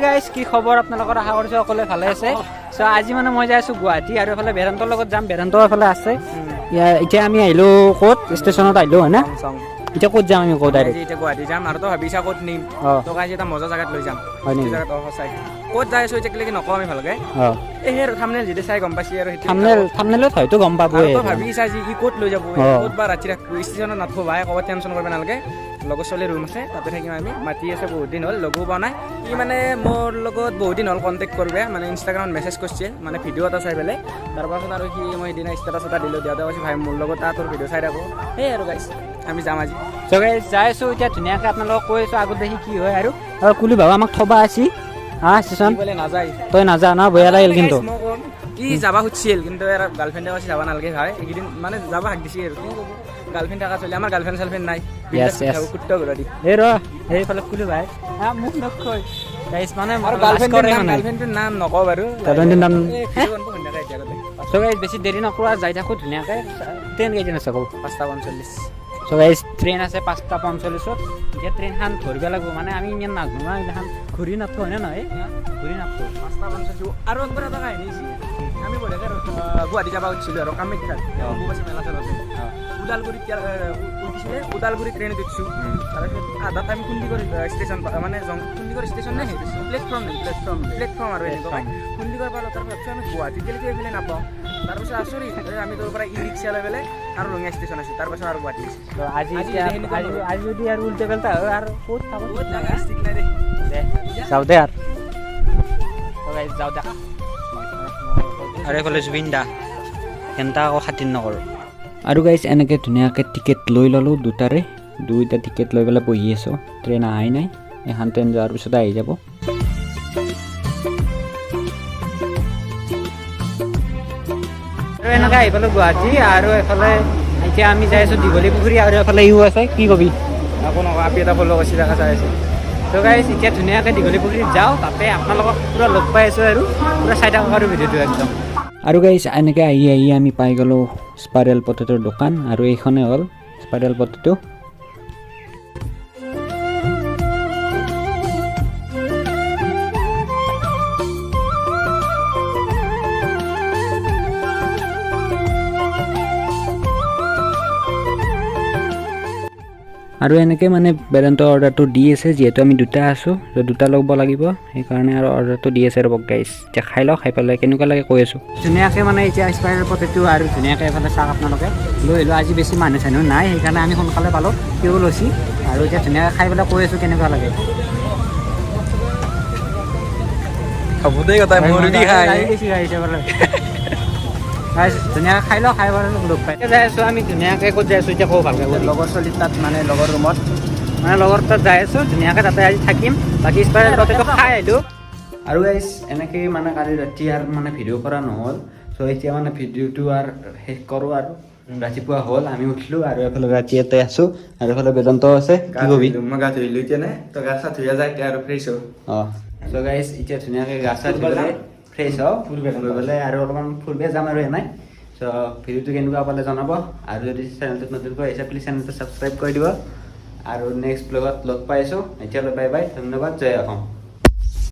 guys কি খবৰ আপোনালোকৰ আশা কৰিছোঁ সকলোৱে ভালে আছে চ' আজি মানে মই যাই আছোঁ গুৱাহাটী আৰু এফালে বেদান্তৰ লগত যাম বেদান্তৰ এফালে আছে এতিয়া আমি আহিলোঁ ক'ত ষ্টেচনত আহিলোঁ হয় না এতিয়া ক'ত যাম আমি ক'ত ডাইৰেক্ট এতিয়া গুৱাহাটী যাম আৰু তই ভাবিছা ক'ত নিম তোক আজি এটা মজা জেগাত লৈ যাম হয় নেকি জেগাত সঁচাই ক'ত যাই আছোঁ এতিয়া নকওঁ আমি ভালকে এই সেই থামনেল যদি চাই গম পাইছি আৰু থামনেলত হয়তো গম পাবই তই ভাবিছা যি ই ক'ত লৈ যাব ক'ত বা ৰাতি ৰাখব ষ্টেচনত নাথাকো ভাই ক'ৰবাত টেনশ্যন কৰিব নালাগে লগৰ ছোৱালীৰ ৰুম আছে তাতে থাকিম আমি মাতি আছে বহুত দিন হ'ল লগো পোৱা নাই ই মানে মোৰ লগত বহুত দিন হ'ল কণ্টেক্ট কৰিবে মানে ইনষ্টাগ্ৰামত মেছেজ কৰিছিল মানে ভিডিঅ' এটা চাই পেলাই তাৰপাছত আৰু সি মই সেইদিনা ষ্টেটাছ এটা দিলোঁ দিওঁতে কৈছে ভাই মোৰ লগত তোৰ ভিডিঅ' চাই থাকোঁ সেই আৰু গাইছ আমি যাম আজি চ' গাইজ যাই আছোঁ এতিয়া ধুনীয়াকৈ আপোনালোকক কৈ আছোঁ আগত দেখি কি হয় আৰু কুলি বাবা আমাক থবা আছি ষ্টেচন নাযায় তই নাযা ন বেয়া লাগিল কিন্তু মই ক'ম ই যাব খুজিছিল কিন্তু গাৰ্লফ্ৰেণ্ডে কৈছে যাব নালাগে ভাই এইকেইদিন মানে যাব হাক দিছে আৰু কি ক'ব গাৰ্লফ্ৰেণ্ড থকা চলি আমাৰ গাৰ্লফ্ৰেণ্ড চাৰ্লফ্ৰেণ্ড নাই কুত্তা ঘূৰা দি এই ৰ সেইফালে কুলি ভাই মোক নকয় গাইজ মানে আৰু গাৰ্লফ্ৰেণ্ডটোৰ নাম নকওঁ বাৰু গাৰ্লফ্ৰেণ্ডৰ নাম চ' চ' গাইজ বেছি দেৰি নকৰা যাই থাকোঁ ধুনীয়াকৈ ট্ৰেইন কেইদিন আছে কওঁ 5:45 চ' গাইজ ট্ৰেইন আছে 5:45 এতিয়া ট্ৰেইনখন ধৰিব লাগিব মানে আমি ইমান নাজানো এইখন ঘূৰি নাথো হয়নে নহয় ঘূৰি নাথো 5:45 আৰু একবাৰ এটা কাহিনী আমি বঢ়িয়াকৈ গুৱাহাটী যাব খুজিছিলোঁ আৰু কামাখ্যাত মেলা চলতে ওদালগুৰি ট্ৰেইনত উঠিছোঁ তাৰপিছত আধা টাইম খুন্দিগড় ষ্টেচন মানে খুন্দিগড় ষ্টেচন নে প্লেটফৰ্ম আৰু এনেকুৱা খুন্দিগড় পালোঁ তাৰপিছত আমি গুৱাহাটী গেলেকে এইফালে নাপাওঁ তাৰপিছত আচৰিত আমি তোৰ পৰা ই ৰিক্সা লৈ পেলাই আৰু ৰঙিয়া ষ্টেচন আছে তাৰপাছত আৰু গুৱাহাটী আজি যদি আৰু উল্টা পেল্টা হয় আৰু ক'ত থাকোঁ ঠিক নাই দে যাওঁ দে আৰু যাওঁ দে আৰু এইফালে জুবিন দা সেনেটা আকৌ খাতিৰ নকৰোঁ আৰু গাইজ এনেকৈ ধুনীয়াকৈ টিকেট লৈ ল'লোঁ দুইটা টিকেট লৈ পেলাই বহি আছোঁ ট্ৰেইন অহাই নাই এখন ট্ৰেইন যোৱাৰ পিছতে আহি যাব আৰু এনেকৈ আহি পালোঁ গুৱাহাটী আৰু এফালে এতিয়া আমি যাই আছোঁ দীঘলী পুখুৰী আৰু এফালে ইও আছে কি কবি আকৌ নকওঁ আপি এটা ফ'ল' কৰিছে দেখা চাই আছোঁ ত' গাইজ এতিয়া ধুনীয়াকৈ দীঘলী পুখুৰীত যাওঁ তাতে আপোনালোকক পূৰা লগ পাই আছোঁ আৰু পূৰা চাই থাকক আৰু ভিডিঅ'টো একদম আৰু গাইজ এনেকৈ আহি আমি পাই গ'লোঁ স্পাইৰেল পটেটোৰ দোকান আৰু এইখনে হ'ল স্পাইৰেল পটেটো আৰু এনেকৈ মানে বেদান্তৰ অৰ্ডাৰটো দি আছে যিহেতু আমি দুটা আছোঁ দুটা ল'ব লাগিব সেইকাৰণে আৰু অৰ্ডাৰটো দি আছে ৰ'বক গাইজ এতিয়া খাই লওঁ খাই পেলাই কেনেকুৱা লাগে কৈ আছোঁ ধুনীয়াকৈ মানে এতিয়া স্পাইৰেল পটেটো আৰু ধুনীয়াকৈ এইফালে চাওক আপোনালোকে লৈ আহিলোঁ আজি বেছি মানুহ চানুহ নাই সেইকাৰণে আমি সোনকালে পালোঁ কিয় লৈছি আৰু এতিয়া ধুনীয়াকৈ খাই পেলাই কৈ আছোঁ কেনেকুৱা লাগে ধুনীয়াকৈ খাই লওঁ খাই পেলাই লগ পাই যাই আছোঁ আমি ধুনীয়াকৈ ক'ত যাই আছোঁ এতিয়া কওঁ ভালকৈ লগৰ ছোৱালী তাত মানে লগৰ ৰুমত মানে লগৰ তাত যাই আছোঁ ধুনীয়াকৈ তাতে আজি থাকিম বাকী স্পাইৰেল পটেটো খাই আহিলোঁ আৰু গাইজ এনেকৈ মানে কালি ৰাতি আৰু মানে ভিডিঅ' কৰা নহ'ল চ' এতিয়া মানে ভিডিঅ'টো আৰু শেষ কৰোঁ আৰু ৰাতিপুৱা হ'ল আমি উঠিলোঁ আৰু এইফালে ৰাতি ইয়াতে আছোঁ আৰু এইফালে বেদান্ত আছে কি কবি মই গা ধুইলোঁ এতিয়া নে তই গা চা ধুই যায় এতিয়া আৰু ফ্ৰেছ হ'ল চ' গাইজ এতিয়া ধুনীয়াকৈ গা চা ধুই পেলাই ফ্ৰেছ হওক ফুৰিব পেলাই আৰু অলপমান ফুৰিব যাম আৰু এনেই চ' ভিডিঅ'টো কেনেকুৱা পালে জনাব আৰু যদি চেনেলটোত নতুনকৈ আহিছে প্লিজ চেনেলটো ছাবস্ক্ৰাইব কৰি দিব আৰু নেক্সট ব্লগত লগ পাইছোঁ এতিয়ালৈ বাই বাই ধন্যবাদ জয় অসম